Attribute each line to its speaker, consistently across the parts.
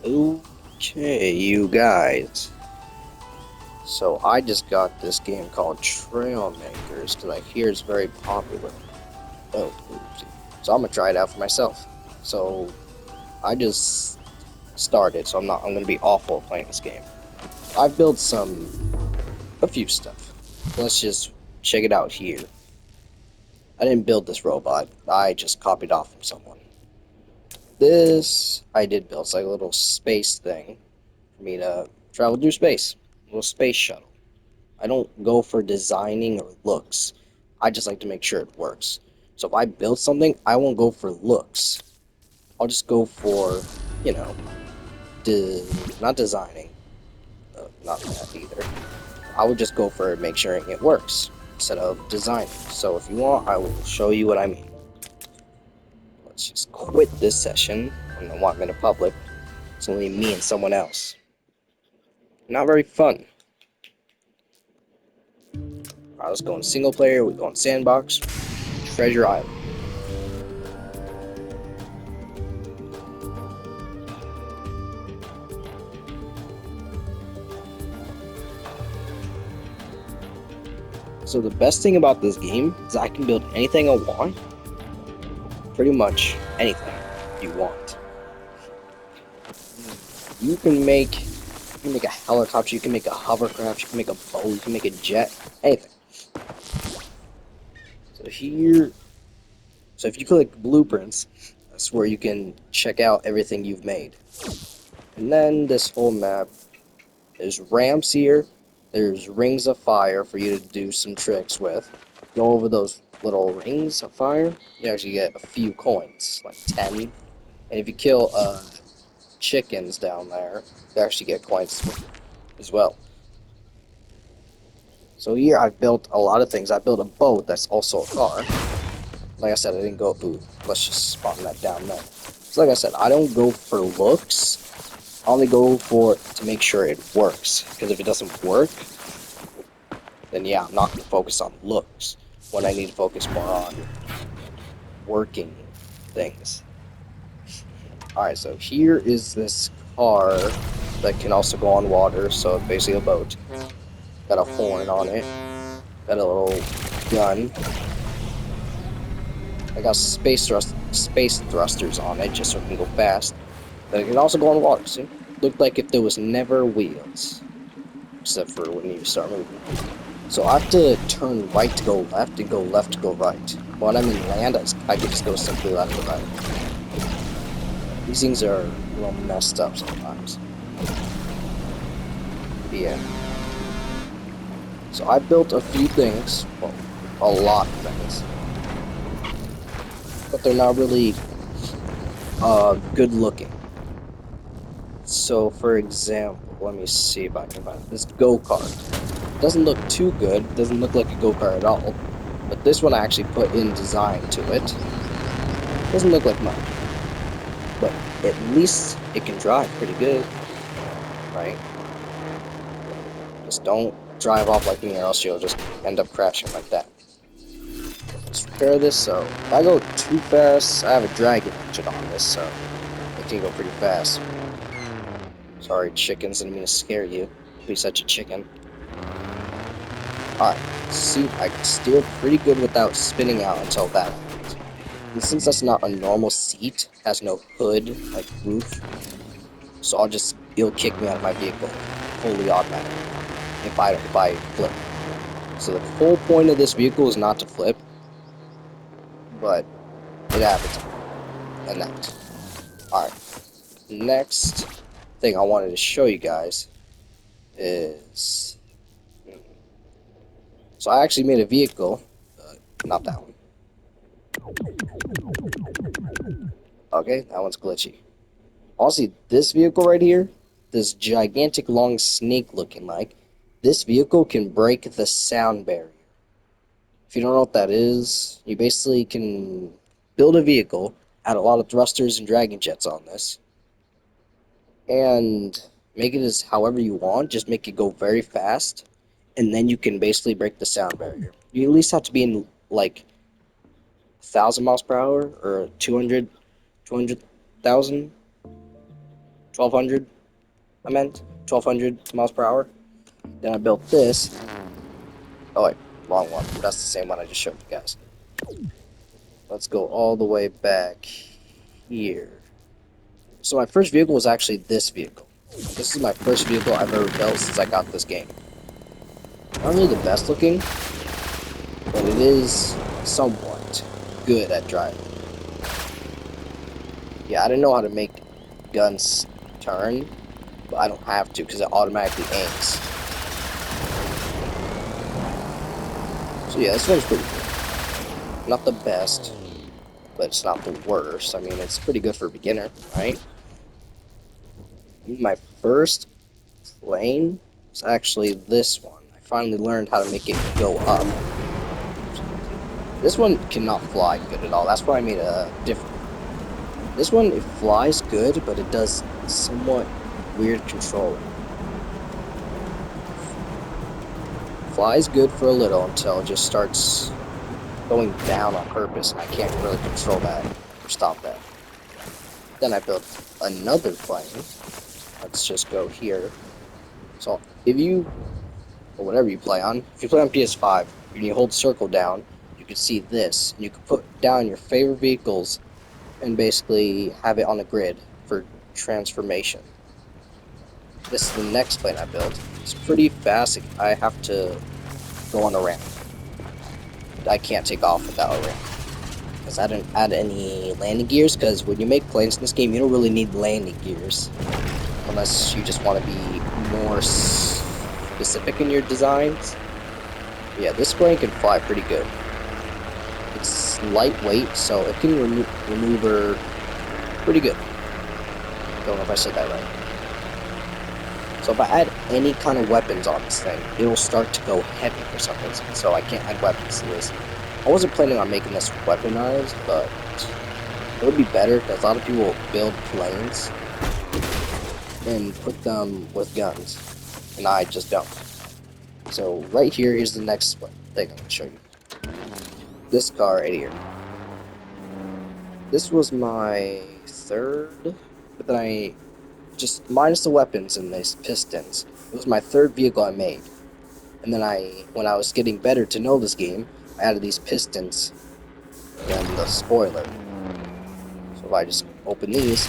Speaker 1: Okay, you guys. So I just got this game called Trailmakers because I hear it's very popular. Oh, oopsie. So I'm gonna try it out for myself. So I just started, so I'm gonna be awful at playing this game. I've built a few stuff. Let's just check it out here. I didn't build this robot. I just copied off from someone. This I did build. It's like a little space thing for me to travel through space. A little space shuttle. I don't go for designing or looks. I just like to make sure it works. So if I build something, I won't go for looks. I'll just go for, you know, not designing. Not that either. I would just go for make sure it works instead of designing. So if you want, I will show you what I mean. Let's just quit this session. I don't want me to public. It's only me and someone else. Not very fun. Alright, let's go in single player. We go in sandbox. Treasure Island. So the best thing about this game is I can build anything I want. Pretty much anything you want. You can make a helicopter, you can make a hovercraft, you can make a boat, you can make a jet, anything. So here, so if you click blueprints, that's where you can check out everything you've made. And then this whole map, there's ramps here, there's rings of fire for you to do some tricks with. Go over those little rings of fire, you actually get a few coins, like 10. And if you kill chickens down there, you actually get coins as well. So here I've built a lot of things. I built a boat that's also a car. Like I said, I didn't go, ooh, let's just spawn that down there. So like I said, I don't go for looks. I only go for to make sure it works. Because if it doesn't work, then yeah, I'm not going to focus on looks. When I need to focus more on working things. Alright, so here is this car that can also go on water, so it's basically a boat. Got a horn on it. Got a little gun. I got space thrusters on it just so it can go fast. But it can also go on water, see? Looked like if there was never wheels. Except for when you start moving. So I have to turn right to go left and go left to go right. When I'm in land, I can just go simply left to right. These things are a little messed up sometimes. But yeah. So I built a few things. Well, a lot of things. But they're not really good looking. So, for example, let me see if I can find this go-kart. Doesn't look too good, doesn't look like a go-kart at all, but this one I actually put in design to it. Doesn't look like much, but at least it can drive pretty good, right? Just don't drive off like me or else you'll just end up crashing like that. Let's repair this, so if I go too fast, I have a dragon engine on this, so it can go pretty fast. Sorry, chickens, didn't mean to scare you. Be such a chicken. Alright, see, I can steer pretty good without spinning out until that happens. And since that's not a normal seat, has no hood, like roof, so it'll kick me out of my vehicle, fully automatic, if I flip. So the whole point of this vehicle is not to flip, but it happens, and that. Alright, next thing I wanted to show you guys is, so I actually made a vehicle, not that one. Okay, that one's glitchy. Honestly, this vehicle right here, this gigantic long snake looking like, this vehicle can break the sound barrier. If you don't know what that is, you basically can build a vehicle, add a lot of thrusters and dragon jets on this, and make it as however you want, just make it go very fast, and then you can basically break the sound barrier. You at least have to be in like 1,000 miles per hour or 200,000. 1200. I meant 1200 miles per hour. Then I built this. Oh wait, wrong one. That's the same one I just showed you guys. Let's go all the way back here. So my first vehicle was actually this vehicle. This is my first vehicle I've ever built since I got this game. Not really the best looking, but it is somewhat good at driving. Yeah, I didn't know how to make guns turn, but I don't have to because it automatically aims. So yeah, this one's pretty good. Not the best, but it's not the worst. I mean, it's pretty good for a beginner, right? My first plane was actually this one. I finally learned how to make it go up. This one cannot fly good at all. That's why I made a different. This one, it flies good, but it does somewhat weird controlling. Flies good for a little until it just starts going down on purpose, and I can't really control that or stop that. Then I built another plane. Let's just go here. So if you, or whatever you play on, if you play on PS5 and you hold circle down, you can see this, and you can put down your favorite vehicles and basically have it on a grid for transformation. This is the next plane I built. It's pretty fast. I have to go on a ramp. I can't take off without a ramp. Because I didn't add any landing gears, because when you make planes in this game, you don't really need landing gears. Unless you just want to be more specific in your designs. But yeah, this plane can fly pretty good. It's lightweight, so it can maneuver pretty good. Don't know if I said that right. So if I add any kind of weapons on this thing, it'll start to go heavy for some reason. So I can't add weapons to this. I wasn't planning on making this weaponized, but it would be better because a lot of people build planes and put them with guns, and I just don't. So right here is the next thing I'm going to show you. This car right here. This was my third, but then I just minus the weapons and these pistons. It was my third vehicle I made. And then when I was getting better to know this game, I added these pistons and the spoiler. So if I just open these,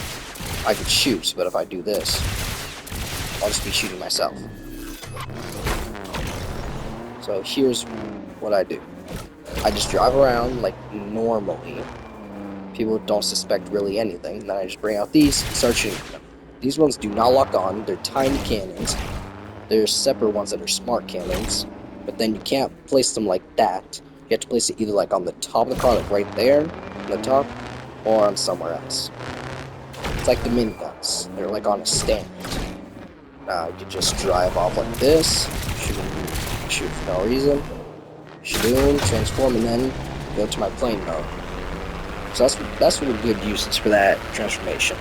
Speaker 1: I could shoot, but if I do this, I'll just be shooting myself. So here's what I do. I just drive around like normally. People don't suspect really anything. And then I just bring out these and start shooting them. These ones do not lock on. They're tiny cannons. There's separate ones that are smart cannons. But then you can't place them like that. You have to place it either like on the top of the car, like right there, on the top, or on somewhere else. It's like the miniguns. They're like on a stand. Now you just drive off like this, shoot for no reason, shoot, transform, and then go to my plane mode. So that's what a good use is for that transformation.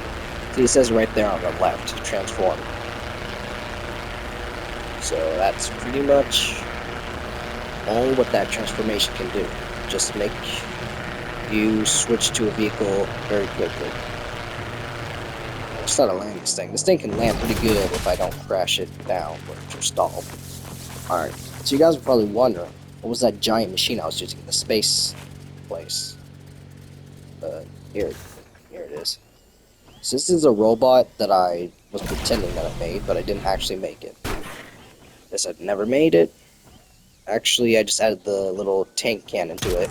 Speaker 1: See, it says right there on the left, transform. So that's pretty much all what that transformation can do. Just make you switch to a vehicle very quickly. Let's try to land this thing. This thing can land pretty good if I don't crash it down or stall. Alright, so you guys are probably wondering, what was that giant machine I was using in the space place? Here it is. So this is a robot that I was pretending that I made, but I didn't actually make it. This I've never made it. Actually, I just added the little tank cannon to it.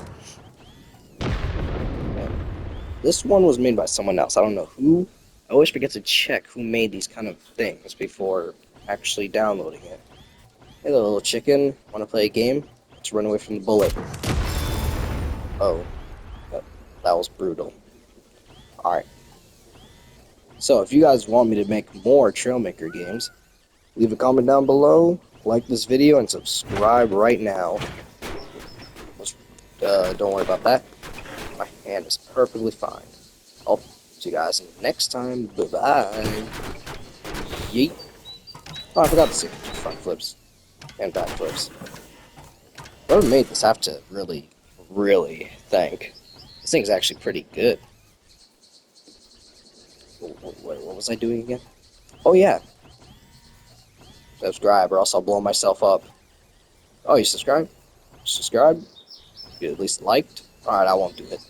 Speaker 1: And this one was made by someone else. I don't know who. I always forget to check who made these kind of things before actually downloading it. Hey, little chicken. Want to play a game? Let's run away from the bullet. Oh, that was brutal. Alright. So, if you guys want me to make more Trailmaker games, leave a comment down below, like this video, and subscribe right now. Don't worry about that. My hand is perfectly fine. I'll see you guys next time. Bye-bye. Yeet. Oh, I forgot to say front flips and back flips. Whoever made this, I have to really, really thank. This thing's actually pretty good. Wait, what was I doing again? Oh yeah, subscribe or else I'll blow myself up. Oh, you subscribe? Subscribe? You at least liked? Alright, I won't do it.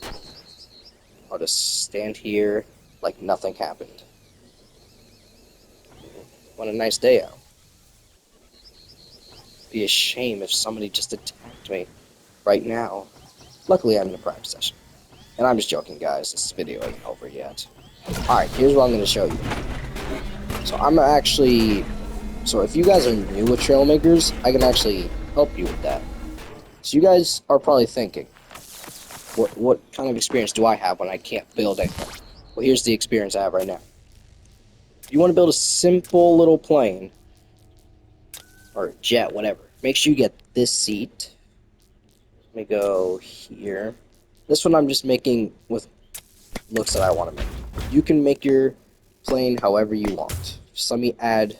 Speaker 1: I'll just stand here like nothing happened. What a nice day out. Be a shame if somebody just attacked me right now. Luckily, I'm in a private session. And I'm just joking, guys. This video ain't over yet. Alright, here's what I'm going to show you. So I'm actually... So if you guys are new with Trailmakers, I can actually help you with that. So you guys are probably thinking, what kind of experience do I have when I can't build anything? Well, here's the experience I have right now. If you want to build a simple little plane, or jet, whatever, make sure you get this seat. Let me go here. This one I'm just making with looks that I want to make. You can make your plane however you want. Just let me add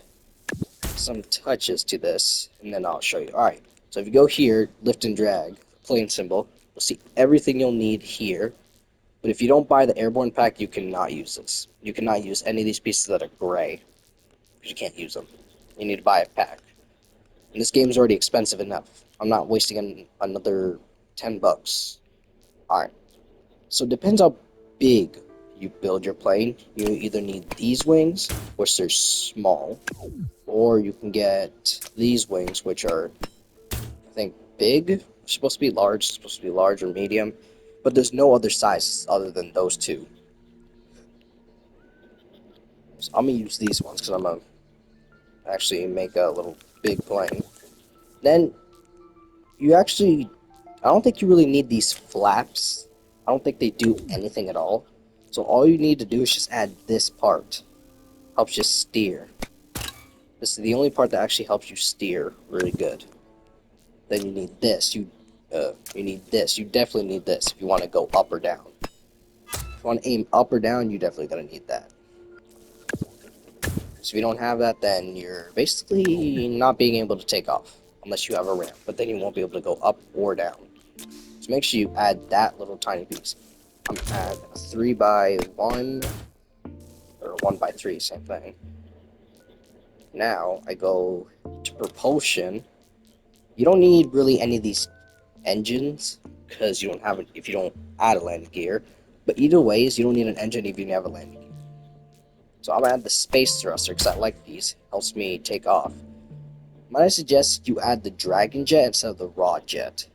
Speaker 1: some touches to this, and then I'll show you. Alright, so if you go here, lift and drag, plane symbol, you'll see everything you'll need here. But if you don't buy the airborne pack, you cannot use this. You cannot use any of these pieces that are gray, because you can't use them. You need to buy a pack. And this game's already expensive enough. I'm not wasting another 10 bucks. Alright, so it depends how big you build your plane. You either need these wings, which they're small, or you can get these wings, which are, I think, big. It's supposed to be large, it's supposed to be large or medium, but there's no other sizes other than those two. So I'm gonna use these ones because I'm gonna actually make a little big plane. Then you actually, I don't think you really need these flaps. I don't think they do anything at all. So all you need to do is just add this part. Helps you steer. This is the only part that actually helps you steer really good. Then you need this. You need this. You definitely need this if you want to go up or down. If you want to aim up or down, you definitely gonna need that. So if you don't have that, then you're basically not being able to take off unless you have a ramp. But then you won't be able to go up or down. So make sure you add that little tiny piece. I'm gonna add a 3x1 or 1x3, same thing. Now I go to propulsion. You don't need really any of these engines because you don't have it if you don't add a landing gear. But either ways, you don't need an engine if you have a landing gear. So I'm gonna add the space thruster because I like these. Helps me take off. Might I suggest you add the dragon jet instead of the raw jet?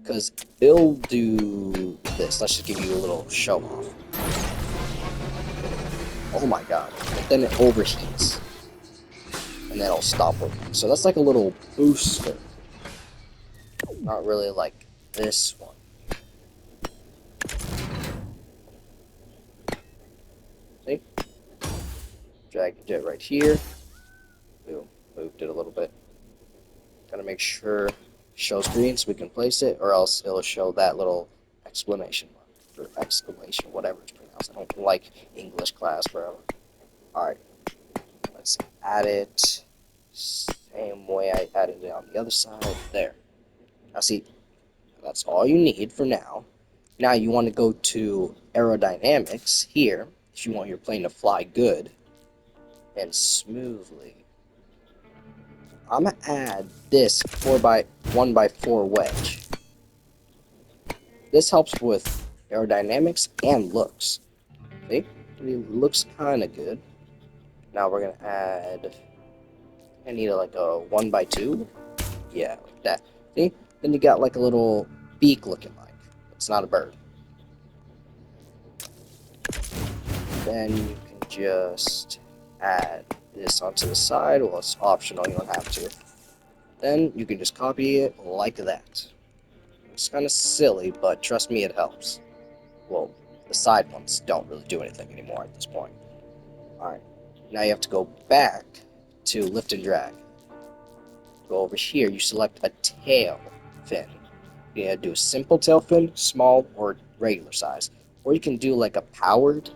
Speaker 1: Because it'll do this. Let's just give you a little show off. Oh my god. But then it overheats. And then it'll stop working. So that's like a little booster. Not really like this one. See? Drag the jet right here. Boom. Moved it a little bit. Gotta make sure it shows green so we can place it, or else it'll show that little exclamation mark. Or exclamation, whatever it's pronounced. I don't like English class, bro. Alright. Let's add it. Same way I added it on the other side. There. Now see, that's all you need for now. Now you want to go to aerodynamics here, if you want your plane to fly good and smoothly. I'm going to add this 1x4 wedge. This helps with aerodynamics and looks. See? It looks kind of good. Now we're going to add, I need like a 1x2. Yeah, like that. See? Then you got like a little beak looking like. It's not a bird. Then you can just add this onto the side. Well, it's optional, you don't have to. Then you can just copy it like that. It's kind of silly, but trust me, it helps. Well, the side ones don't really do anything anymore at this point. Alright, now you have to go back to lift and drag. Go over here, you select a tail fin. You can do a simple tail fin, small, or regular size. Or you can do like a powered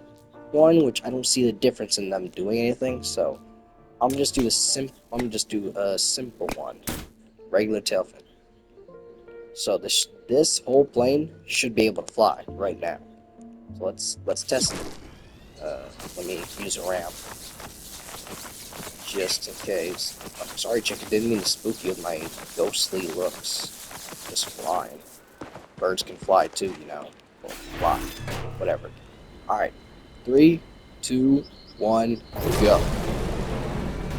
Speaker 1: one, which I don't see the difference in them doing anything, so I'm gonna just do a simple one. Regular tail fin. So this whole plane should be able to fly right now. So let's test it. Let me use a ramp. just in case. I'm sorry, chicken, didn't mean to spook you with my ghostly looks. Just flying. Birds can fly too, you know. Well, fly. Whatever. Alright. 3, 2, 1, go.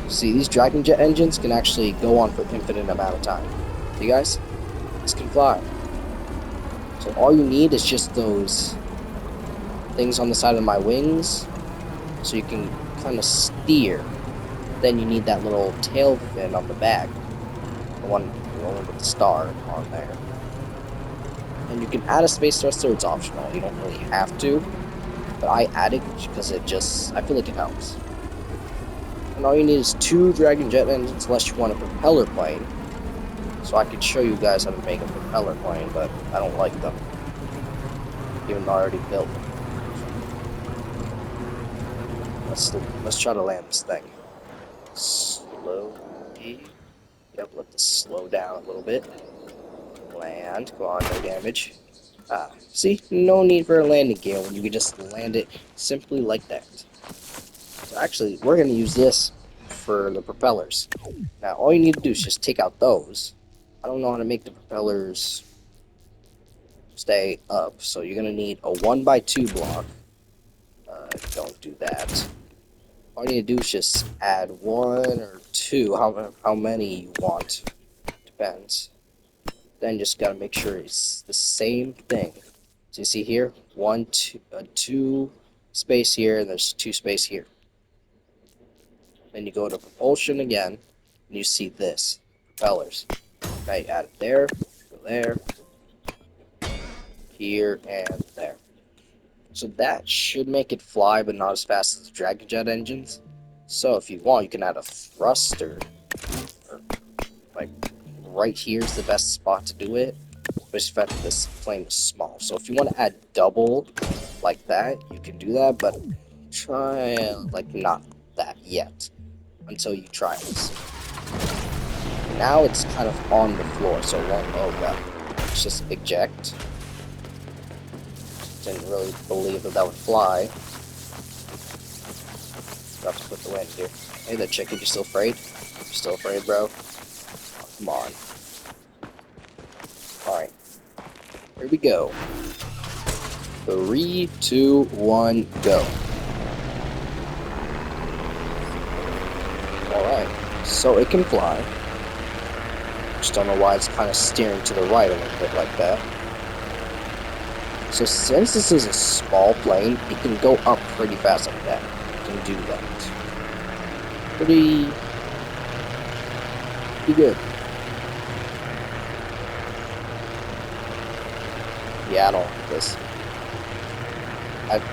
Speaker 1: See, these Dragon Jet engines can actually go on for infinite amount of time. See, guys? This can fly. So all you need is just those things on the side of my wings, so you can kind of steer. Then you need that little tail fin on the back, the one with the star on there. And you can add a space thruster, it's optional, you don't really have to, but I add it because I feel like it helps. And all you need is 2 Dragon Jet engines unless you want a propeller plane. So I could show you guys how to make a propeller plane, but I don't like them, even though I already built them. Let's try to land this thing. Slowly. Yep, let this slow down a little bit. Land. Come on, no damage. See? No need for a landing gear when you can just land it simply like that. So actually, we're going to use this for the propellers. Now, all you need to do is just take out those. I don't know how to make the propellers stay up, so you're going to need a 1x2 block. Don't do that. All you need to do is just add 1 or 2, how many you want. Depends. Then just gotta make sure it's the same thing. So you see here, 1, 2 space here, and there's 2 space here. Then you go to propulsion again, and you see this, propellers. Now you add it there, go there, here, and there. So that should make it fly, but not as fast as the Dragon Jet engines. So if you want, you can add a thruster, or like right here is the best spot to do it. But it's fact that this plane is small. So if you want to add double like that, you can do that, but try like not that yet until you try this. Now it's kind of on the floor, so it won't. Oh god, let's just eject. Didn't really believe that would fly. Got to put the land here. Hey there, chicken, you still afraid? You still afraid, bro? Oh, come on. Alright. Here we go. 3, 2, 1, go. Alright. So it can fly. Just don't know why it's kind of steering to the right a little bit like that. So since this is a small plane, it can go up pretty fast like that. It can do that. Pretty good. Yeah, I don't like this. I've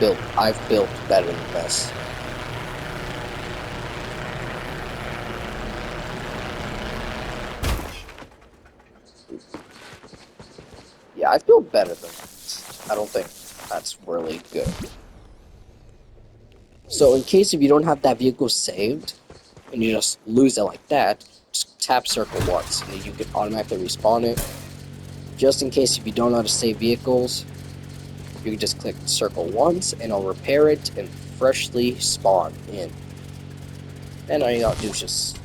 Speaker 1: built better than this. Yeah, I've built better than this. I don't think that's really good. So in case if you don't have that vehicle saved, and you just lose it like that, just tap circle once, and you can automatically respawn it. Just in case if you don't know how to save vehicles, you can just click circle once, and it'll repair it and freshly spawn in. And all you gotta do is just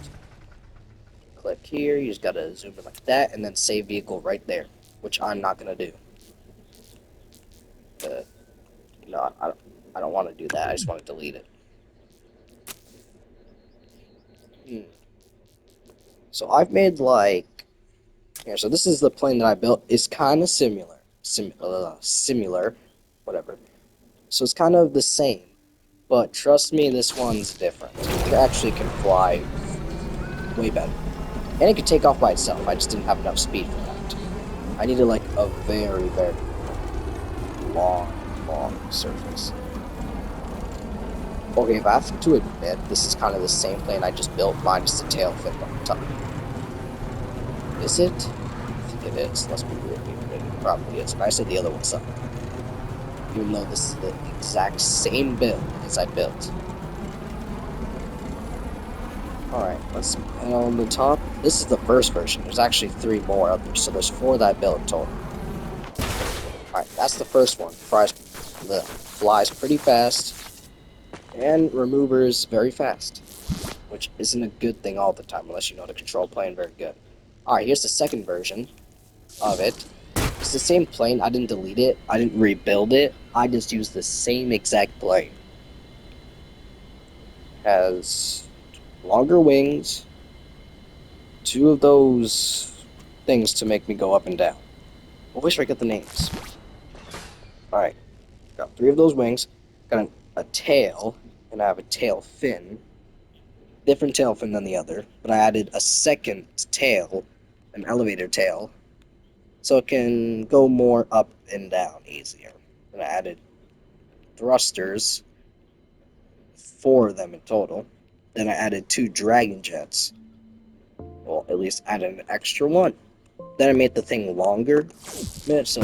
Speaker 1: click here, you just gotta zoom in like that, and then save vehicle right there, which I'm not gonna do. No, I don't want to do that, I just want to delete it. So I've made like, here, so this is the plane that I built. It's kind of similar, whatever. So it's kind of the same, but trust me, this one's different. It actually can fly way better. And it could take off by itself, I just didn't have enough speed for that. I needed like a very, very long surface. Okay, if I have to admit, this is kind of the same plane I just built, minus the tail fin on the top. Is it? I think it is. Let's be real. It probably is. But I said the other one's up. Even though this is the exact same build as I built. Alright, let's and on the top. This is the first version. There's actually 3 more others, so there's 4 that I built in total. Alright, that's the first one. Flies pretty fast, and removers very fast. which isn't a good thing all the time unless you know the control plane very good. Alright, here's the second version of it. It's the same plane. I didn't delete it. I didn't rebuild it. I just used the same exact plane. Has longer wings, two of those things to make me go up and down. I wish I got the names. Alright, got three of those wings, got a tail, and I have a tail fin. Different tail fin than the other, but I added a second tail, an elevator tail, so it can go more up and down easier. And I added thrusters, four of them in total. Then I added two dragon jets. Well, at least added an extra one. Then I made the thing longer. So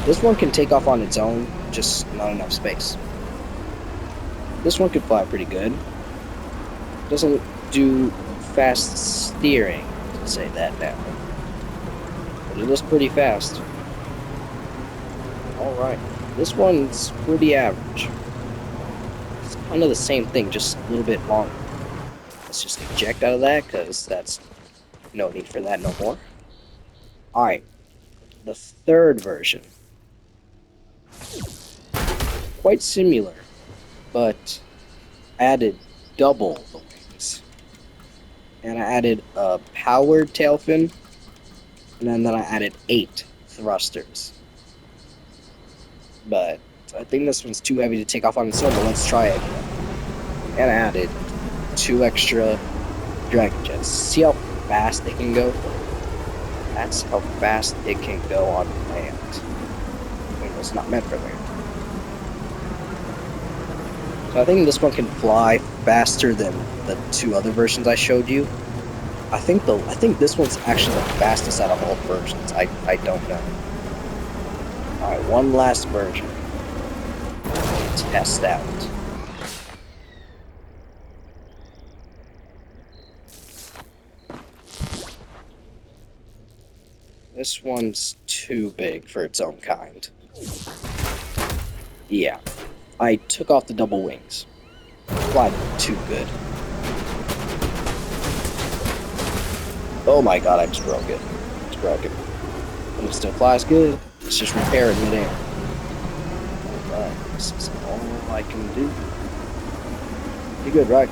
Speaker 1: this one can take off on its own, just not enough space. This one could fly pretty good. Doesn't do fast steering, to say that now. But it is pretty fast. Alright, this one's pretty average. It's kind of the same thing, just a little bit longer. Let's just eject out of that, because that's no need for that no more. Alright, the third version. Quite similar, but added double the wings. And I added a powered tail fin, and then I added 8 thrusters. But I think this one's too heavy to take off on its own, but let's try it. And I added 2 extra dragon jets. See how fast they can go? That's how fast it can go on land. I mean, it's not meant for land. So I think this one can fly faster than the 2 other versions I showed you. I think this one's actually the fastest out of all versions. I don't know. Alright, one last version. Test out. This one's too big for its own kind. Yeah. I took off the double wings. Flight too good. Oh my god, I just broke it. It's broken. And it still flies good. Let's just repair it midair. Alright, this is all I can do. Pretty good, right?